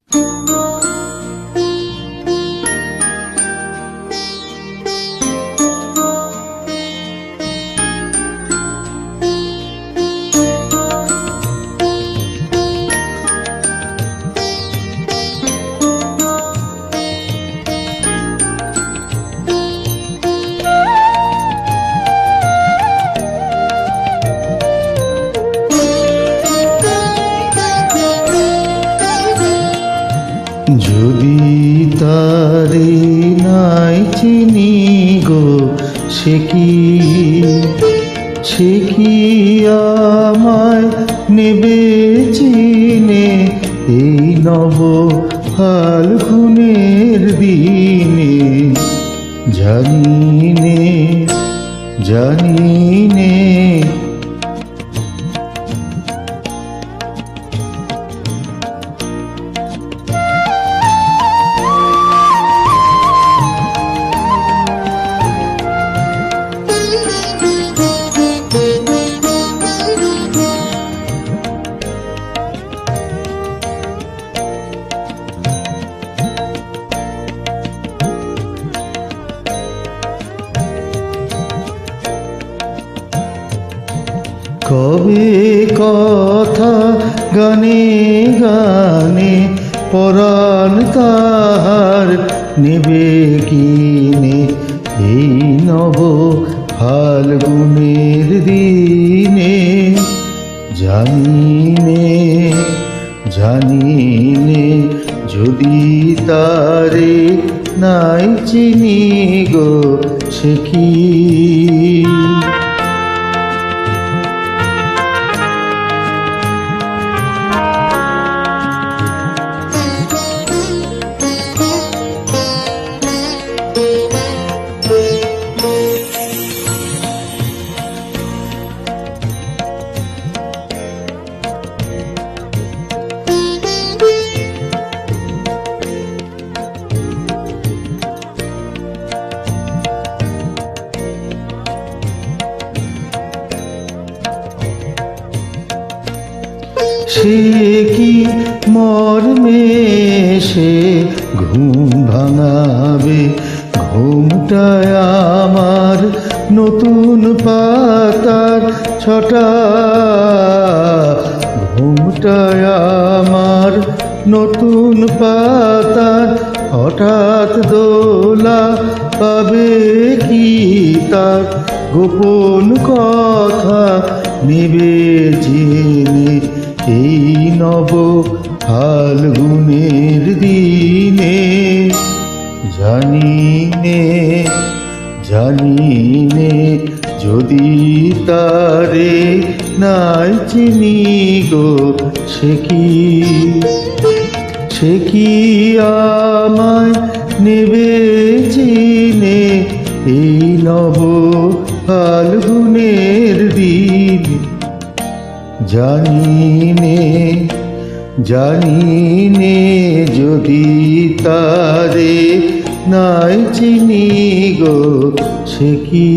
যদি তারে নাই চিনি গো, সে কি আমায় নেবে চিনে এই নব ফাল্গুনের দিনে? জানিনে কবে কথা গানে গানে পরাণ তাহার নেবে কিনে এই নব ফাল্গুনের দিনে? জানিনে যদি তারে নাই চিনি গো, সে কি সে কি মর্মে সে ঘুম ভাঙাবে? ঘুমটায় আমার নতুন পাতার ছটা, ঘুমটায় আমার নতুন পাতার হঠাৎ দোলা পাবে কি? তার গোপন কথা নেবে জেনে এই নব ফাল্গুনের দিনে? জানিনে যদি তারে নাই চিনি গো, সে কি আমায় নেবে চিনে এই নব ফাল্গুনের দিনে? জানিনে যদি তারে নাই চিনি গো, সে কি